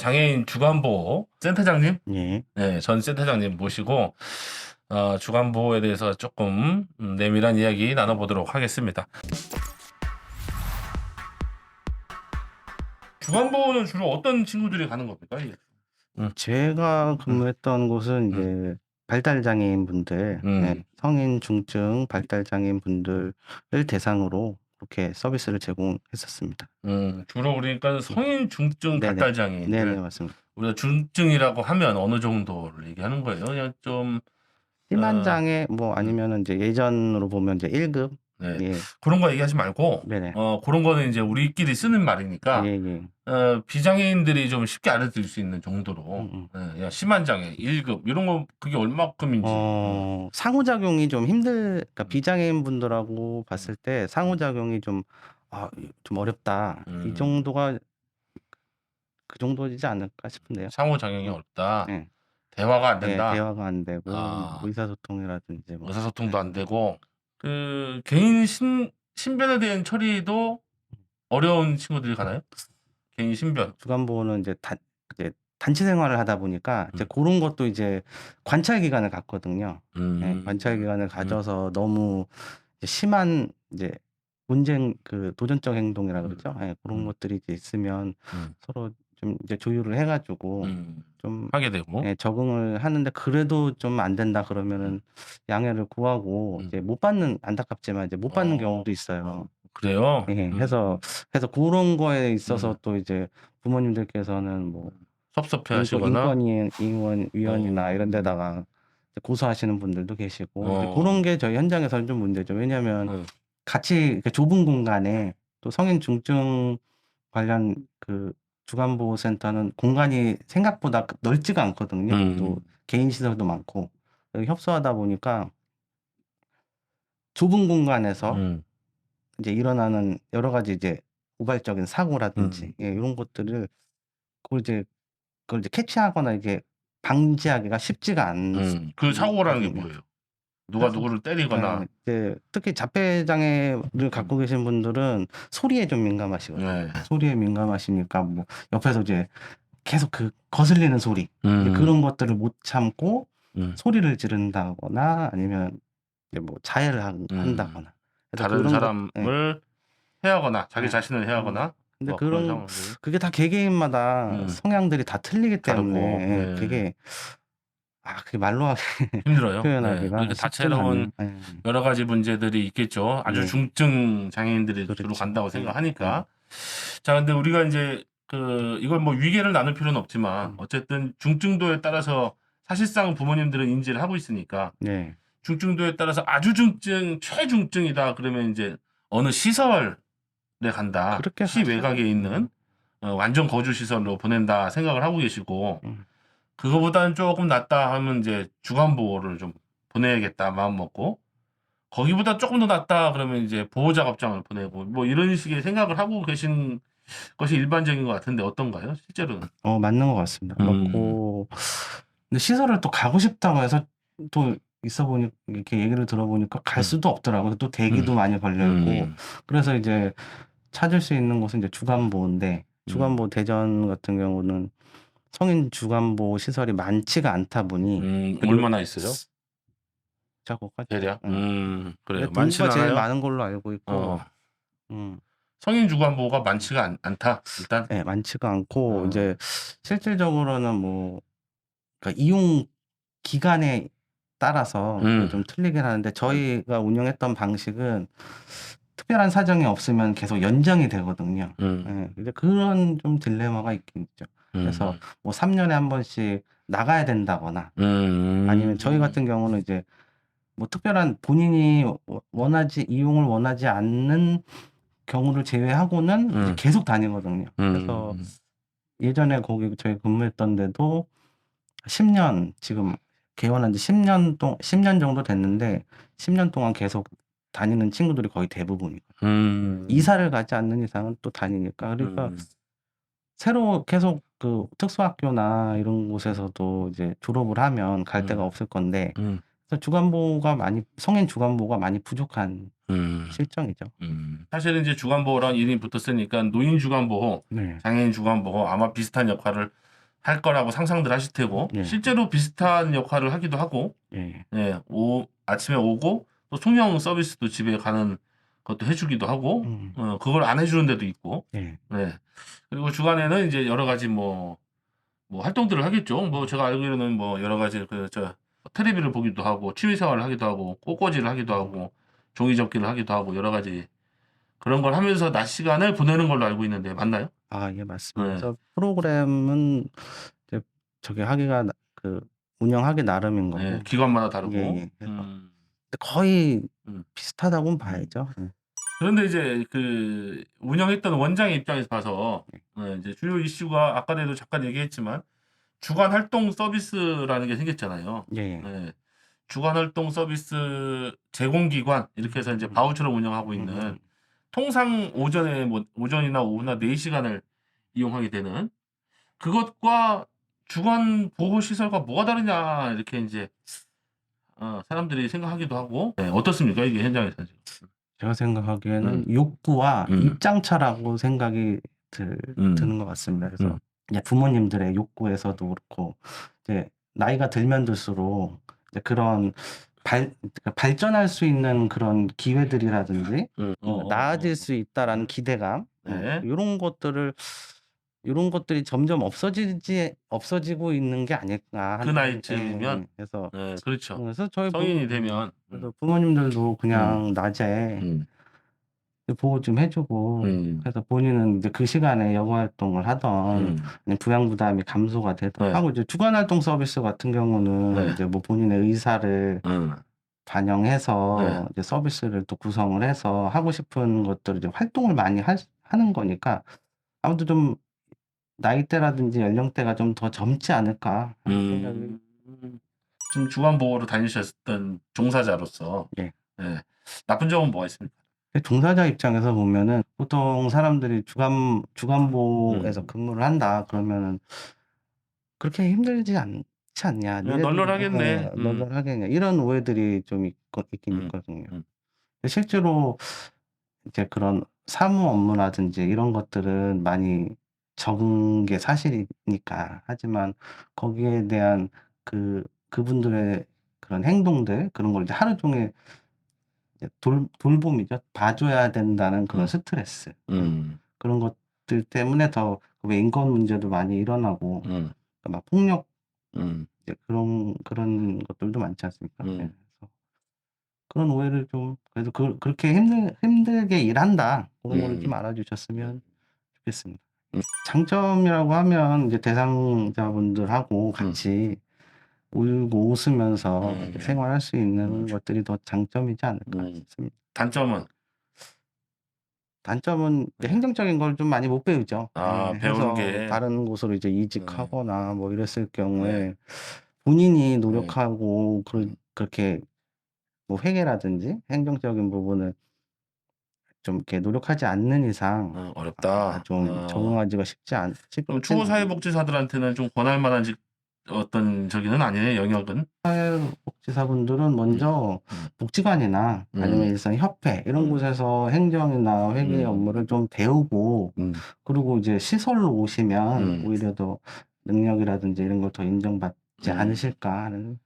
장애인 주간보호 센터장님, 예. 네, 전 센터장님 모시고 주간보호에 대해서 조금 내밀한 이야기 나눠보도록 하겠습니다. 주간보호는 주로 어떤 친구들이 가는 겁니까? 이게? 제가 근무했던 곳은 음. 이제 발달 장애인 분들, 음. 성인 중증 발달 장애인 분들을 대상으로 그렇게 서비스를 제공했었습니다. 주로 그러니까 성인 중증 네네. 발달 장애인들. 네네, 맞습니다. 우리가 중증이라고 하면 어느 정도를 얘기하는 거예요? 그냥 좀 심한 장애 뭐 아니면은 이제 예전으로 보면 이제 1급. 네. 예. 그런 거 얘기하지 말고 네네. 그런 거는 이제 우리끼리 쓰는 말이니까 예예. 비장애인들이 좀 쉽게 알아들을 수 있는 정도로 그냥 심한 장애 1급 이런 거 그게 얼마큼인지 상호작용이 좀 그러니까 비장애인 분들하고 봤을 때 상호작용이 좀 어렵다. 이 정도가 그 정도이지 않을까 싶은데요. 상호작용이 어렵다. 예. 대화가 안 네, 된다. 대화가 안 되고 뭐 의사소통이라든지 뭐 의사소통도 안 되고 그 개인 신변에 대한 처리도 어려운 친구들이 가나요? 개인 신변. 주간보호는 이제 단체 생활을 하다 보니까 이제 고런 것도 이제 관찰 기간을 갖거든요. 예, 관찰 기간을 가져서 너무 이제 심한 이제 도전적 행동이라 그러죠. 예, 그런 것들이 이제 있으면 서로 좀 이제 조율을 해 가지고 좀 하게 되고. 적응을 하는데 그래도 좀 안 된다 그러면은 양해를 구하고 이제 안타깝지만 이제 못 받는 경우도 있어요. 그래요? 예. 해서 고런 거에 있어서 또 이제 부모님들께서는 뭐 섭섭해 하시거나. 인권위원회나 이런 데다가 고소하시는 분들도 계시고 이제 어. 고런 게 저희 현장에서는 좀 문제죠. 왜냐면 같이 이렇게 좁은 공간에 또 성인 중증 관련 그 주간보호센터는 공간이 생각보다 넓지가 않거든요. 또 개인 시설도 많고. 협소하다 보니까 좁은 공간에서 이제 일어나는 여러 가지 이제 우발적인 사고라든지 요런 것들을 그걸 이제 캐치하거나 이게 방지하기가 쉽지가 그 사고라는 게 않거든요. 뭐예요? 누가 누구를 때리거나. 이제 특히 자폐 장애를 갖고 계신 분들은 소리에 좀 민감하시거든요. 네. 소리에 민감하시니까 뭐 옆에서 이제 계속 거슬리는 소리 이제 그런 것들을 못 참고 소리를 지른다거나 아니면 이제 뭐 자해를 한다거나. 그래서 다른 그런 것 사람을 해하거나 자기 네. 자신을 해하거나 근데 뭐 그런 상황들. 그게 다 개개인마다 성향들이 다 틀리기 다르고. 때문에 그게 말로 힘들어요. 네. 표현하기가 그러니까 쉽지가 다채로운 않네요. 여러 가지 문제들이 있겠죠. 아주 예. 중증 장애인들이 주로 그렇죠. 간다고 예. 생각하니까. 자, 근데 우리가 이제 이걸 뭐 위계를 나눌 필요는 없지만 어쨌든 중증도에 따라서 사실상 부모님들은 인지를 하고 있으니까 네. 중증도에 따라서 아주 중증, 최중증이다 그러면 이제 어느 시설에 간다. 그렇게 시 하죠. 외곽에 있는 완전 거주 시설로 보낸다 생각을 하고 계시고 그거보다는 조금 낫다 하면 이제 주간보호를 좀 보내야겠다 마음 먹고 거기보다 조금 더 낫다 그러면 이제 보호작업장을 보내고 뭐 이런 식의 생각을 하고 계신 것이 일반적인 것 같은데 어떤가요? 실제로는? 맞는 것 같습니다. 맞고 근데 시설을 또 가고 싶다고 해서 또 이렇게 얘기를 들어보니까 갈 수도 없더라고요. 또 대기도 많이 걸려 있고. 그래서 이제 찾을 수 있는 곳은 이제 주간보호인데 주간보호 대전 같은 경우는 성인 주간보호 시설이 많지가 않다 보니 얼마나 있어요? 자고까지. 대략? 근데 그래요. 동구가 많지는 제일 않아요? 많은 걸로 알고 있고. 성인 주간보호가 많지가 않다. 일단. 네, 많지가 않고 이제 실질적으로는 뭐 그러니까 이용 기간에 따라서 좀 틀리긴 하는데 저희가 운영했던 방식은 특별한 사정이 없으면 계속 연장이 되거든요. 예. 이제 그런 좀 딜레마가 있긴 있죠. 그래서 뭐 3 년에 한 번씩 나가야 된다거나 아니면 저희 같은 경우는 이제 뭐 특별한 본인이 이용을 원하지 않는 경우를 제외하고는 이제 계속 다니거든요. 그래서 예전에 거기 저희 근무했던 데도 10년 지금 개원한 지 10년 정도 됐는데 10년 동안 계속 다니는 친구들이 거의 대부분이거든요. 이사를 가지 않는 이상은 또 다니니까. 그러니까 새로 계속 그 특수학교나 이런 곳에서도 이제 졸업을 하면 갈 데가 없을 건데 그래서 성인 주간보호가 많이 부족한 실정이죠. 사실은 이제 주간보호랑 이름이 붙었으니까 노인 주간보호, 네. 장애인 주간보호 아마 비슷한 역할을 할 거라고 상상들 하실 테고 예. 실제로 비슷한 역할을 하기도 하고 예. 예, 아침에 오고 또 송영 서비스도 집에 가는 것도 해주기도 하고 그걸 안 해주는 데도 있고 예. 네. 그리고 주간에는 이제 여러 가지 뭐 활동들을 하겠죠. 뭐 제가 알기로는 뭐 여러 가지 텔레비를 보기도 하고 취미 생활을 하기도 하고 꽃꽂이를 하기도 하고 종이 접기를 하기도 하고 여러 가지 그런 걸 하면서 낮 시간을 보내는 걸로 알고 있는데 맞나요? 아, 예, 맞습니다. 네. 그래서 프로그램은 이제 저기 하기가 운영하기 나름인 거고. 네, 기관마다 다르고. 예. 그래서 근데 거의 비슷하다고는 봐야죠. 그런데 이제 운영했던 원장의 입장에서 봐서 이제 주요 이슈가 아까도 잠깐 얘기했지만 주간 활동 서비스라는 게 생겼잖아요. 예. 네. 주간 활동 서비스 제공기관 이렇게 해서 이제 바우처를 운영하고 있는 통상 오전이나 오후나 4시간을 이용하게 되는 그것과 주간 보호 시설과 뭐가 다르냐 이렇게 이제 사람들이 생각하기도 하고 어떻습니까 이게 현장에서 지금? 제가 생각하기에는 욕구와 입장차라고 생각이 드는 것 같습니다. 그래서 이제 부모님들의 욕구에서도 그렇고 이제 나이가 들면 들수록 이제 그런 발전할 수 있는 그런 기회들이라든지 나아질 수 있다라는 기대감 네. 이런 것들이 점점 없어지고 있는 게 아닐까 그 하는 나이쯤이면 그래서 네, 그렇죠. 그래서 저희 성인이 되면 그래서 부모님들도 그냥 낮에 보호 좀 해주고 그래서 본인은 이제 그 시간에 여가 활동을 하던 아니면 부양 부담이 감소가 되던 네. 하고 이제 주간 활동 서비스 같은 경우는 네. 이제 뭐 본인의 의사를 반영해서 네. 이제 서비스를 또 구성을 해서 하고 싶은 것들을 이제 활동을 많이 하는 거니까 아무래도 좀 나이대라든지 연령대가 좀 더 젊지 않을까 하는 생각이 좀 주간 보호로 다니셨던 종사자로서 예. 네. 나쁜 점은 뭐가 있습니까? 종사자 입장에서 보면은 보통 사람들이 주간보에서 근무를 한다 그러면은 그렇게 힘들지 않지 않냐. 널널하겠네. 널널하겠냐. 이런 오해들이 좀 있긴 있거든요. 실제로 이제 그런 사무 업무라든지 이런 것들은 많이 적은 게 사실이니까. 하지만 거기에 대한 그분들의 그런 행동들, 그런 걸 이제 하루 종일 이제 돌봄이죠. 봐줘야 된다는 그런 스트레스. 그런 것들 때문에 더 왜 인권 문제도 많이 일어나고 막 폭력 이제 그런 것들도 많지 않습니까? 네. 그래서 그런 오해를 좀 그래도 그렇게 힘들게 일한다 그런 거를 좀 알아주셨으면 좋겠습니다. 장점이라고 하면 이제 대상자분들하고 같이 울고 웃으면서 이렇게 생활할 수 있는 것들이 더 장점이지 않을까 싶습니다. 단점은? 단점은 이제 행정적인 걸 좀 많이 못 배우죠. 배우는 해서 게. 다른 곳으로 이제 이직하거나 뭐 이랬을 경우에 본인이 노력하고 그렇게 뭐 회계라든지 행정적인 부분을 좀 이렇게 노력하지 않는 이상 어렵다. 좀 적응하기가 쉽지 그럼 추모사회복지사들한테는 좀 권할 만한 어떤 저기는 아니네 영역은? 사회복지사분들은 먼저 복지관이나 아니면 일선 협회 이런 곳에서 행정이나 회계 업무를 좀 배우고 그리고 이제 시설로 오시면 오히려 더 능력이라든지 이런 걸 더 인정받지 않으실까 하는